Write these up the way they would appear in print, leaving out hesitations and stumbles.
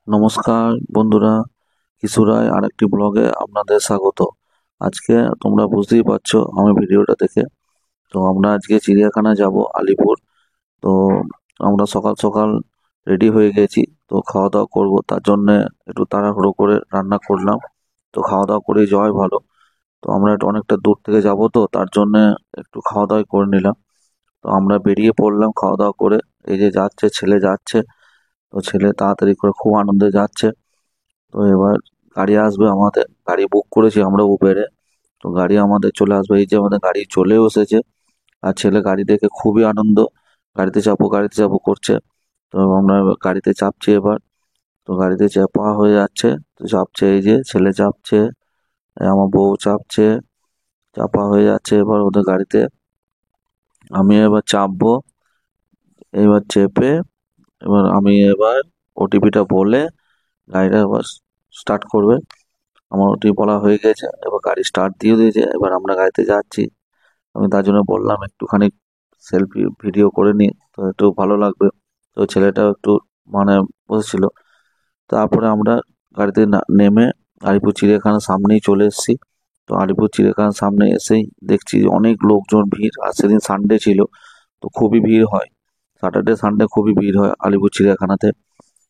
নমস্কার বন্ধুরা, কিশোর রায় আরেকটি ব্লগে আপনাদের স্বাগত। আজকে তোমরা বুঝতেই পারছো আমি ভিডিওটা দেখে। তো আমরা আজকে চিড়িয়াখানা যাব আলিপুর। তো আমরা সকাল সকাল রেডি হয়ে গেছি। তো খাওয়া দাওয়া করবো, তার জন্য একটু তাড়াহুড়ো করে রান্না করলাম। তো খাওয়া দাওয়া করে যাওয়াই ভালো। তো আমরা একটু অনেকটা দূর থেকে যাব, তো তার জন্য একটু খাওয়া দাওয়া করে নিলাম। তো আমরা বেরিয়ে পড়লাম খাওয়া দাওয়া করে। এই যে যাচ্ছে, ছেলে যাচ্ছে। তো ছেলে তাড়াতাড়ি করে খুব আনন্দে যাচ্ছে। তো এবার গাড়ি আসবে, আমাদের গাড়ি বুক করেছি আমরা উবেরে। তো গাড়ি আমাদের চলে আসবে, এই যে আমাদের গাড়ি চলেও এসেছে। আর ছেলে গাড়ি দেখে খুবই আনন্দ, গাড়িতে চাপো গাড়িতে চাপো করছে। তো আমরা এবার গাড়িতে চাপছি এবার। তো গাড়িতে চাপা হয়ে যাচ্ছে, তো চাপছে, এই যে ছেলে চাপছে, এই আমার বউ চাপছে, চাপা হয়ে যাচ্ছে এবার ওদের গাড়িতে। আমি এবার চাপবো, এবার চেপে এবার আমি এবার ওটিপিটা বলে গাড়িটা এবার স্টার্ট করবে। আমার ওটি বলা হয়ে গেছে, এবার গাড়ি স্টার্ট দিয়ে দিয়েছে, এবার আমরা গাড়িতে যাচ্ছি। আমি তার জন্য বললাম একটুখানি সেলফি ভিডিও করে নিই, তো একটু ভালো লাগবে। তো ছেলেটাও একটু মানে বসেছিল। তারপরে আমরা গাড়িতে নেমে আলিপুর চিড়িয়াখানার সামনেই চলে এসেছি। তো আলিপুর চিড়িয়াখানার সামনে এসেই দেখছি অনেক লোকজন ভিড়, আর সেদিন সানডে ছিল। তো খুবই ভিড় হয়, স্যাটারডে সানডে খুবই ভিড় হয় আলিপুর চিড়িয়াখানাতে।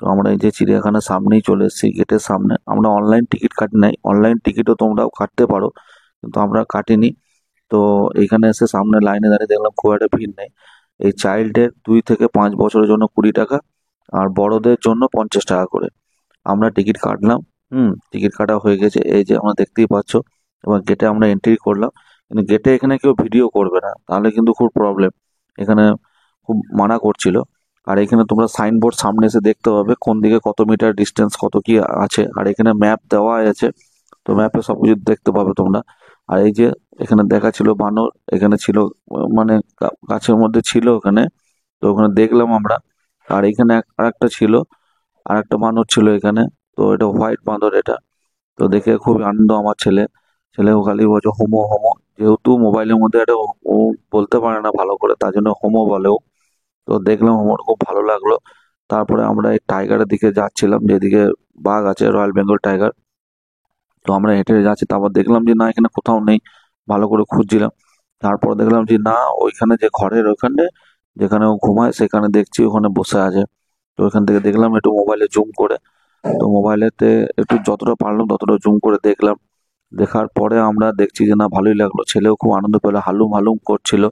তো আমরা এই যে চিড়িয়াখানার সামনেই চলে এসেছি, গেটের সামনে। আমরা অনলাইন টিকিট কাটি নাই, অনলাইন টিকিটও তোমরাও কাটতে পারো, কিন্তু আমরা কাটিনি। তো এইখানে এসে সামনে লাইনে দাঁড়িয়ে দেখলাম খুব একটা ভিড় নেই। এই চাইল্ডের 2 থেকে 5 বছরের জন্য 20 টাকা, আর বড়দের জন্য 50 টাকা করে। আমরা টিকিট কাটলাম। টিকিট কাটা হয়ে গেছে, এই যে আমরা দেখতেই পাচ্ছ। এবার গেটে আমরা এন্ট্রি করলাম, কিন্তু গেটে এখানে কেউ ভিডিও করবে না, তাহলে কিন্তু খুব প্রবলেম। এখানে খুব মানা করছিল। আর এখানে তোমরা সাইনবোর্ড সামনে এসে দেখতে পাবে কোন দিকে কত মিটার ডিস্টেন্স কত কি আছে, আর এখানে ম্যাপ দেওয়া আছে। তো ম্যাপে সবকিছু দেখতে পাবে তোমরা। আর এই যে এখানে দেখা ছিল বানর, এখানে ছিল, মানে গাছের মধ্যে ছিল ওখানে। তো ওখানে দেখলাম আমরা। আর এখানে আরেকটা ছিল, আরেকটা বানর ছিল এখানে। তো এটা হোয়াইট বাঁদর এটা। তো দেখে খুবই আনন্দ আমার ছেলেও খালি বলছে হোমো হোমো, যেহেতু মোবাইলের মধ্যে একটা ও বলতে পারে না ভালো করে, তার জন্য হোমো বলেও। তো দেখলাম আমার খুব ভালো লাগলো। তারপরে আমরা এই টাইগারের দিকে যাচ্ছিলাম, যেদিকে বাঘ আছে, রয়্যাল বেঙ্গল টাইগার। তো আমরা হেঁটে হেঁটে যাচ্ছি, তারপর দেখলাম যে না, এখানে কোথাও নেই। ভালো করে খুঁজছিলাম, তারপর দেখলাম যে না, ওইখানে যে ঘরের ওইখানে যেখানে ও ঘুমায় সেখানে দেখছি ওখানে বসে আছে। তো ওইখান থেকে দেখলাম একটু মোবাইলে জুম করে। তো মোবাইলেতে একটু যতটা পারলাম ততটা জুম করে দেখলাম। দেখার পরে আমরা দেখছি যে না, ভালোই লাগলো, ছেলেও খুব আনন্দ পেলো, হালুম হালুম করছিল।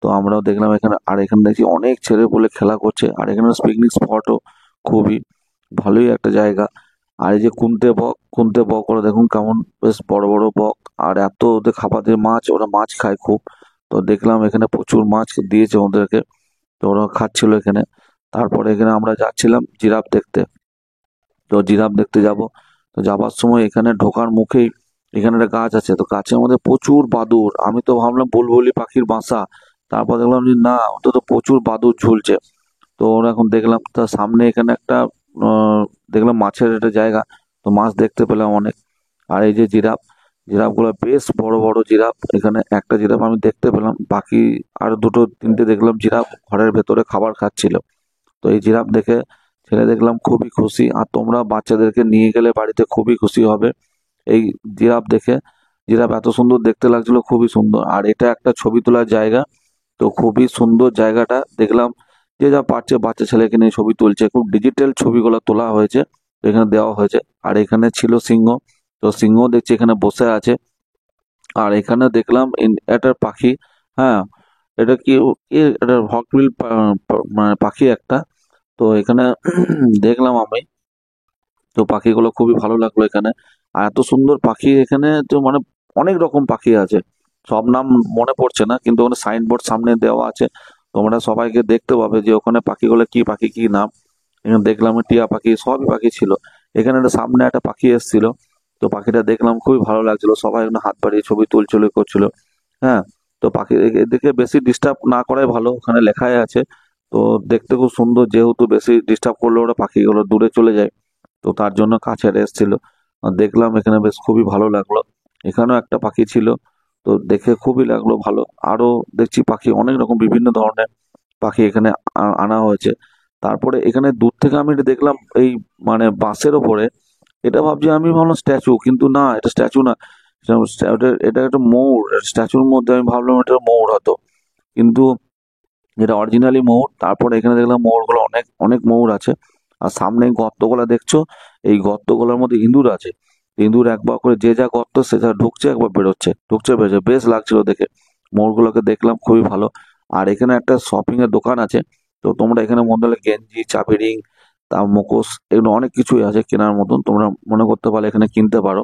তো আমরাও দেখলাম এখানে, আর এখানে দেখছি অনেক ছেলে বলে খেলা করছে, আর এখানে পিকনিক স্পটও খুবই ভালোই একটা জায়গা। আর এই যে খুন্তে বক, ওরা দেখুন কেমন বেশ বড় বড় বক। আর এত ওদের খাবার দিয়ে মাছ, ওরা মাছ খায় খুব। তো দেখলাম এখানে প্রচুর মাছ দিয়েছে ওদেরকে, তো ওরা খাচ্ছিল এখানে। তারপরে এখানে আমরা যাচ্ছিলাম জিরাফ দেখতে। তো জিরাফ দেখতে যাব। তো যাবার সময় এখানে ঢোকার মুখেই এখানে একটা গাছ আছে, তো গাছের মধ্যে প্রচুর বাদুড়। আমি তো ভাবলাম বুলবুলি পাখির বাসা, তারপর দেখলাম যে না, ওটা তো প্রচুর বাদুড় ঝুলছে। তো ওরা এখন দেখলাম তার সামনে এখানে একটা দেখলাম মাছের একটা জায়গা। তো মাছ দেখতে পেলাম অনেক। আর এই যে জিরাফগুলো বেশ বড় বড় জিরাফ। এখানে একটা জিরাফ আমি দেখতে পেলাম, বাকি আর দুটো তিনটে দেখলাম জিরাফ ঘরের ভেতরে খাবার খাচ্ছিল। তো এই জিরাফ দেখে ছেলে দেখলাম খুবই খুশি, আর তোমরা বাচ্চাদেরকে নিয়ে গেলে বাড়িতে খুবই খুশি হবে এই জিরাফ দেখে। জিরাফ এত সুন্দর দেখতে লাগছিল, খুবই সুন্দর। আর এটা একটা ছবি তোলার জায়গা, তো খুবই সুন্দর জায়গাটা দেখলাম। যে যা পারছে বাচ্চা ছেলেকে নিয়ে ছবি তুলছে, খুব ডিজিটাল ছবিগুলো তোলা হয়েছে, তো এখানে দেওয়া হয়েছে। আর এখানে ছিল সিংহ, তো সিংহ দেখছি এখানে বসে আছে। আর এখানে দেখলাম একটা পাখি। হ্যাঁ, এটা কি এটা হকবিল মানে পাখি একটা। তো এখানে দেখলাম আমি। তো পাখিগুলো খুবই ভালো লাগলো এখানে। আর এত সুন্দর পাখি এখানে, তো মানে অনেক রকম পাখি আছে, সব নাম মনে পড়ছে না, কিন্তু ওখানে সাইনবোর্ড সামনে দেওয়া আছে। তোমরা সবাইকে দেখতে পাবে যে ওখানে পাখিগুলো কি পাখি কি নাম। এখানে দেখলাম টিয়া পাখি, সবই পাখি ছিল। এখানে একটা সামনে একটা পাখি এসেছিল। তো পাখিটা দেখলাম খুবই ভালো লাগছিল, সবাই এখানে হাত বাড়িয়ে ছবি তুলছিল করছিল। হ্যাঁ, তো পাখি এদিকে বেশি ডিস্টার্ব না করাই ভালো, ওখানে লেখাই আছে। তো দেখতে খুব সুন্দর, যেহেতু বেশি ডিস্টার্ব করলে ওরা পাখিগুলো দূরে চলে যায়। তো তার জন্য কাছে এসেছিল। দেখলাম এখানে বেশ খুবই ভালো লাগলো। এখানেও একটা পাখি ছিল, তো দেখে খুবই লাগলো ভালো। আরো দেখছি পাখি অনেক রকম বিভিন্ন ধরনের পাখি এখানে আনা হয়েছে। তারপরে এখানে দূর থেকে আমি এটা দেখলাম এই মানে বাঁশের ওপরে, এটা ভাবছি আমি ভাবলাম স্ট্যাচু, কিন্তু না এটা স্ট্যাচু না, এটা একটা ময়ূর, স্ট্যাচুর মধ্যে আমি ভাবলাম এটা ময়ূর হয়তো, কিন্তু যেটা অরিজিনালি ময়ূর। তারপরে এখানে দেখলাম ময়ূরগুলো অনেক অনেক ময়ূর আছে। আর সামনে এই গর্তগুলা দেখছো, এই গর্তগুলোর মধ্যে ইঁদুর আছে। ইঁদুর একবার করে যে যা গর্ত সে যা ঢুকছে, একবার বেরোচ্ছে, ঢুকছে বেরোচ্ছে, বেশ লাগছিল দেখে। ময়ূরগুলোকে দেখলাম খুবই ভালো। আর এখানে একটা শপিং এর দোকান আছে। তো তোমরা এখানে মধ্যে হলে গেঞ্জি, চাবি রিং, তা মুখোশ, এগুলো অনেক কিছুই আছে কেনার মতন, তোমরা মনে করতে পারো এখানে কিনতে পারো।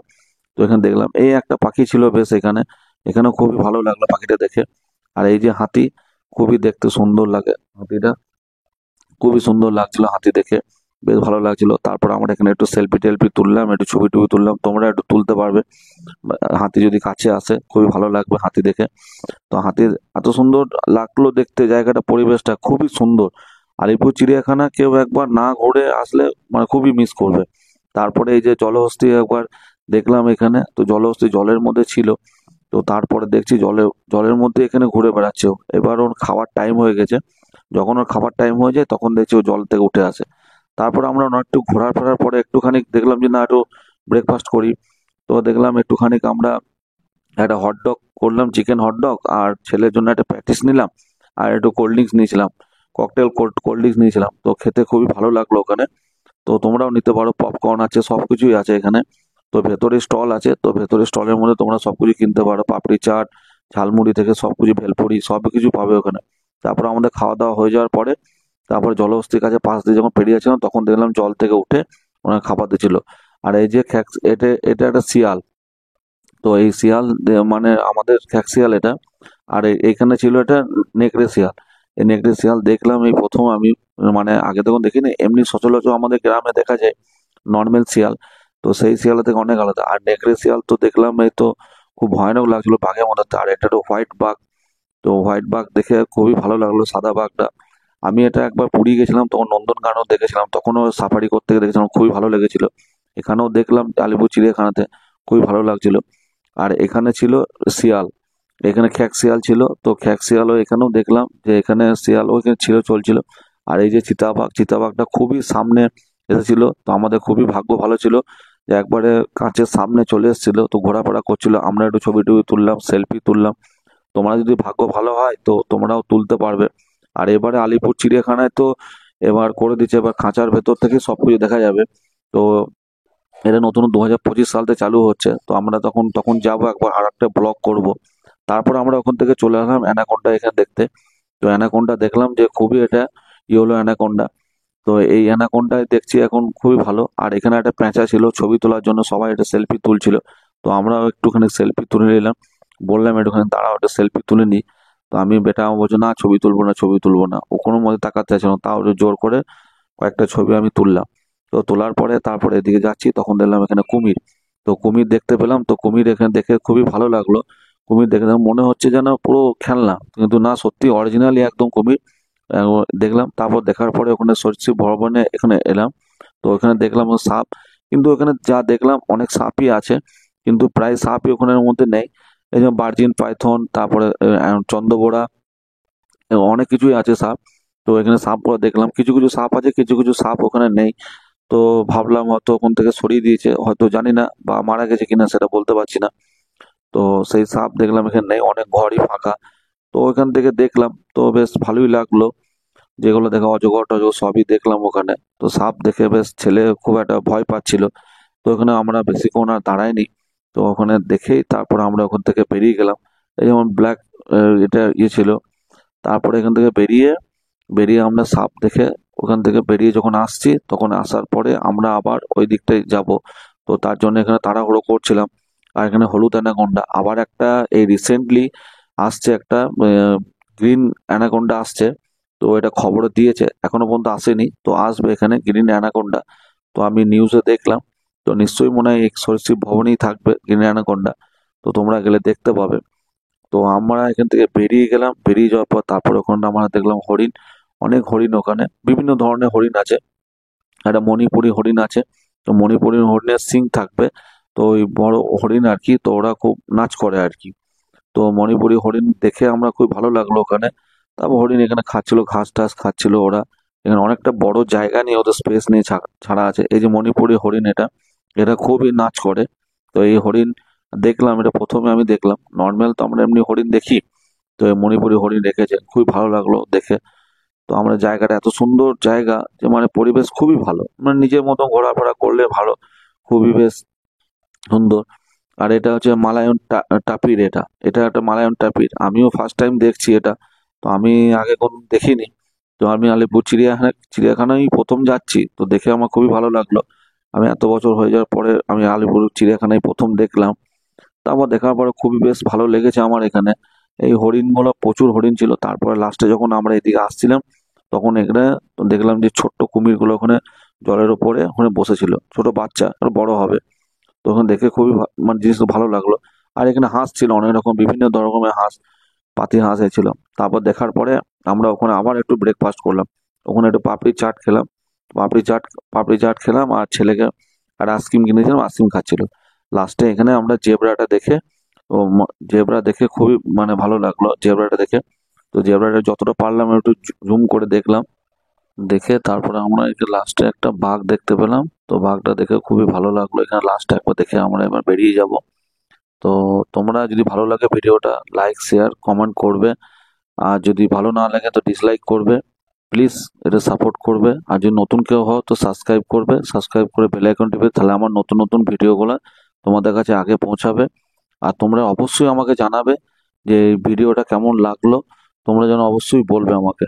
তো এখানে দেখলাম এই একটা পাখি ছিল বেশ এখানে, এখানেও খুবই ভালো লাগলো পাখিটা দেখে। আর এই যে হাতি, খুবই দেখতে সুন্দর লাগে হাতিটা, খুবই সুন্দর লাগছিল হাতি দেখে, বেশ ভালো লাগছিল। তারপর আমরা এখানে একটু সেলফি টেলফি তুললাম, একটু ছবি টবি তুললাম, তোমরা একটু তুলতে পারবে। হাতি যদি কাছে আসে খুবই ভালো লাগবে হাতি দেখে। তো হাতির এত সুন্দর লাগলো দেখতে, জায়গাটা পরিবেশটা খুবই সুন্দর। আলিপুর চিড়িয়াখানা কেউ একবার না ঘুরে আসলে মানে খুবই মিস করবে। তারপরে এই যে জলহস্তী একবার দেখলাম এখানে, তো জলহস্তী জলের মধ্যে ছিল। তো তারপরে দেখছি জলের মধ্যে এখানে ঘুরে বেড়াচ্ছে ও। এবার ওর খাওয়ার টাইম হয়ে গেছে, যখন ওর খাবার টাইম হয়ে যায় তখন দেখছি ও জল থেকে উঠে আসে। তারপর আমরা একটু ঘোরার ফেরার পরে একটুখানি দেখলাম যে না একটু ব্রেকফাস্ট করি। তো দেখলাম একটুখানি আমরা একটা হটডগ করলাম, চিকেন হটডগ, আর ছেলের জন্য একটা প্যাটিস নিলাম, আর একটু কোল্ড ড্রিঙ্কস নিয়েছিলাম, ককটেল কোল্ড ড্রিঙ্কস নিয়েছিলাম। তো খেতে খুবই ভালো লাগলো ওখানে। তো তোমরাও নিতে পারো, পপকর্ন আছে, সবকিছুই আছে এখানে। তো ভেতরে স্টল আছে, তো ভেতরে স্টলের মধ্যে তোমরা সবকিছু কিনতে পারো, পাপড়ি চাট, ঝালমুড়ি থেকে সবকিছু, ভেলপুরি সব কিছু পাবে ওখানে। তারপর আমাদের খাওয়া দাওয়া হয়ে যাওয়ার পরে তারপরে জলহস্তির কাছে পাশ দিয়ে যখন পেরিয়েছিলাম তখন দেখলাম জল থেকে উঠে ওনার খাবার দিচ্ছিল। আর এই যে এটা এটা একটা শিয়াল। তো এই শিয়াল মানে আমাদের খ্যাকশিয়াল এটা। আর এইখানে ছিল এটা নেকড়ে শিয়াল। এই নেকড়ে শিয়াল দেখলাম এই প্রথম আমি, মানে আগে তখন দেখিনি। এমনি সচরাচর আমাদের গ্রামে দেখা যায় নর্মাল শিয়াল, তো সেই শিয়ালের থেকে অনেক আলাদা। আর নেকড়ে শিয়াল তো দেখলাম এই তো খুব ভয়ানক লাগছিল, বাঘের মতো। আর এটা তো হোয়াইট বাঘ, তো হোয়াইট বাঘ দেখে খুবই ভালো লাগলো, সাদা বাঘটা। আমি এটা একবার পুরী গেছিলাম তখন নন্দনকানন দেখেছিলাম, তখনও সাফারি করতে গিয়ে দেখেছিলাম, খুবই ভালো লেগেছিল। এখানেও দেখলাম আলিপুর চিড়িয়াখানাতে, খুবই ভালো লাগছিল। আর এখানে ছিল শিয়াল, এখানে খ্যাক শিয়াল ছিল, তো খ্যাক শিয়ালও এখানেও দেখলাম যে এখানে শিয়ালও এখানে ছিল, চলছিল। আর এই যে চিতাবাঘ, চিতাবাঘটা খুবই সামনে এসেছিল, তো আমাদের খুবই ভাগ্য ভালো ছিল যে একবারে কাঁচের সামনে চলে এসেছিল, তো ঘোরাফেরা করছিল, আমরা একটু ছবি টবি তুললাম, সেলফি তুললাম। তোমরা যদি ভাগ্য ভালো হয় তো তোমরাও তুলতে পারবে। আর এবারে আলিপুর চিড়িয়াখানায় তো এবার করে দিচ্ছে, এবার খাঁচার ভেতর থেকে সবকিছু দেখা যাবে। তো এটা নতুন 2025 সালতে চালু হচ্ছে, তো আমরা তখন তখন যাবো একবার, আর একটা ব্লগ করব। তারপর আমরা ওখান থেকে চলে আসলাম অ্যানাকোন্ডা এখানে দেখতে। তো অ্যানাকোন্ডা দেখলাম যে খুবই এটা ইয়েলো অ্যানাকোন্ডা। তো এই অ্যানাকোন্ডায় দেখছি এখন খুবই ভালো। আর এখানে একটা প্যাঁচা ছিল, ছবি তোলার জন্য সবাই একটা সেলফি তুলছিল। তো আমরাও একটুখানি সেলফি তুলে নিলাম, বললাম একটুখানি দাঁড়াও একটা সেলফি তুলে নিই। তো আমি বেটা আমার বলছে না ছবি তুলবো না, ছবি তুলবো না, ও কোনো মতে তাকাতে চাইছে না, তাও একটু জোর করে কয়েকটা ছবি আমি তুললাম। তো তোলার পরে তারপরে এদিকে যাচ্ছি, তখন দেখলাম এখানে কুমির। তো কুমির দেখতে পেলাম, তো কুমির এখানে দেখে খুবই ভালো লাগলো। কুমির দেখে যেন মনে হচ্ছে যেন পুরো খেলনা, কিন্তু না সত্যি অরিজিনালি একদম কুমির। দেখলাম, তারপর দেখার পরে ওখানে সরষে ভবনে এখানে এলাম। তো ওখানে দেখলাম সাপ, কিন্তু ওখানে যা দেখলাম অনেক সাপই আছে, কিন্তু প্রায় সাপই ওখানের মধ্যে নেই। এই যে বার্জিন পাইথন, তারপরে চন্দ্রবোড়া, অনেক কিছুই আছে সাপ। তো এখানে সাপগুলো দেখলাম, কিছু কিছু সাপ আছে, কিছু কিছু সাপ ওখানে নেই। তো ভাবলাম হয়তো ওখান থেকে সরিয়ে দিয়েছে, হয়তো জানি না, বা মারা গেছে কিনা সেটা বলতে পারছি না। তো সেই সাপ দেখলাম এখানে নেই, অনেক ঘরই ফাঁকা। তো ওখান থেকে দেখলাম, তো বেশ ভালোই লাগলো, যেগুলো দেখা অজগর টজগর সবই দেখলাম ওখানে। তো সাপ দেখে বেশ ছেলে খুব একটা ভয় পাচ্ছিল। তো ওখানে আমরা বেশিক্ষণ আর দাঁড়াইনি, তো ওখানে দেখেই তারপর আমরা ওখান থেকে বেরিয়ে গেলাম। এই যেমন ব্ল্যাক এটা ইয়ে ছিল। তারপরে এখান থেকে বেরিয়ে বেরিয়ে আমরা সাপ দেখে ওখান থেকে বেরিয়ে যখন আসছি, তখন আসার পরে আমরা আবার ওই দিকটাই যাব। তো তার জন্য এখানে তাড়াহুড়ো করছিলাম। আর এখানে হলুদ অ্যানাকোন্ডা আবার একটা এই রিসেন্টলি আসছে, একটা গ্রিন অ্যানাকোন্ডা আসছে। তো এটা খবরে দিয়েছে, এখনো পর্যন্ত আসেনি, তো আসবে এখানে গ্রিন অ্যানাকোন্ডা। তো আমি নিউজে দেখলাম, তো নিশ্চয়ই মনে হয় এই সরীসৃপ ভবনেই থাকবে গ্রিন অ্যানাকোন্ডা। তো তোমরা গেলে দেখতে পাবে। তো আমরা এখান থেকে বেরিয়ে গেলাম, বেরিয়ে যাওয়ার পর তারপর ওখানে আমরা দেখলাম হরিণ, অনেক হরিণ, ওখানে বিভিন্ন ধরনের হরিণ আছে। একটা মণিপুরি হরিণ আছে, তো মণিপুরি হরিণের সিং থাকবে। তো ওই বড় হরিণ আর কি, তো ওরা খুব নাচ করে আর কি। তো মণিপুরি হরিণ দেখে আমরা খুব ভালো লাগলো ওখানে। তারপর হরিণ এখানে খাচ্ছিল, ঘাস টাস খাচ্ছিল ওরা। এখানে অনেকটা বড় জায়গা নিয়ে ওদের স্পেস নিয়ে ছাড়া আছে। এই যে মণিপুরি হরিণ, এটা এটা খুবই নাচ করে। তো এই হরিণ দেখলাম, এটা প্রথমে আমি দেখলাম। নর্মাল তো আমরা এমনি হরিণ দেখি, তো এই মণিপুরি হরিণ রেখেছে, খুবই ভালো লাগলো দেখে। তো আমরা জায়গাটা এত সুন্দর জায়গা যে মানে পরিবেশ খুবই ভালো, মানে নিজের মতো ঘোরাফেরা করলে ভালো, খুবই বেশ সুন্দর। আর এটা হচ্ছে মালায়ন টাপির, এটা এটা একটা মালায়ন টাপির। আমিও ফার্স্ট টাইম দেখছি এটা, তো আমি আগে কোনো দেখিনি। তো আমি আলিপুর চিড়িয়াখানায় প্রথম যাচ্ছি, তো দেখে আমার খুবই ভালো লাগলো। আমি এত বছর হয়ে যাওয়ার পরে আমি আলিপুর চিড়িয়াখানায় প্রথম দেখলাম। তারপর দেখার পরে খুবই বেশ ভালো লেগেছে আমার এখানে। এই হরিণগুলো, প্রচুর হরিণ ছিল। তারপরে লাস্টে যখন আমরা এদিকে আসছিলাম, তখন এখানে দেখলাম যে ছোট্ট কুমিরগুলো ওখানে জলের ওপরে ওখানে বসেছিল, ছোট বাচ্চা, আর বড় হবে। তখন দেখে খুবই মানে জিনিসটা ভালো লাগলো। আর এখানে হাঁস ছিল, অনেক রকম বিভিন্ন রকমের হাঁস, পাতি হাঁস ছিল। তারপর দেখার পরে আমরা ওখানে আবার একটু ব্রেকফাস্ট করলাম। ওখানে একটু পাপড়ি চাট খেলাম, পাপড়ি চাট পাপড়ি চাট খেলাম, আর ছেলেকে আর আইসক্রিম কিনেছিলাম, আইসক্রিম খাচ্ছিল। লাস্টে এখানে আমরা জেব্রাটা দেখে, জেব্রা দেখে খুবই মানে ভালো লাগলো জেব্রাটা দেখে। তো জেব্রাটা যতটা পারলাম একটু জুম করে দেখলাম। দেখে তারপরে আমরা এখানে লাস্টে একটা বাঘ দেখতে পেলাম। তো বাঘটা দেখে খুবই ভালো লাগলো। এখানে লাস্টে একবার দেখে আমরা এবার বেরিয়ে যাব। তো তোমরা যদি ভালো লাগে ভিডিওটা লাইক, শেয়ার, কমেন্ট করবে। আর যদি ভালো না লাগে তো ডিসলাইক করবে। প্লিজ এটা সাপোর্ট করবে। আর যদি নতুন কেউ হও তো সাবস্ক্রাইব করবে, সাবস্ক্রাইব করে বেল আইকন টিপে, তাহলে আমার নতুন নতুন ভিডিওগুলো তোমাদের কাছে আগে পৌঁছাবে। আর তোমরা অবশ্যই আমাকে জানাবে যে এই ভিডিওটা কেমন লাগলো, তোমরা যেন অবশ্যই বলবে আমাকে।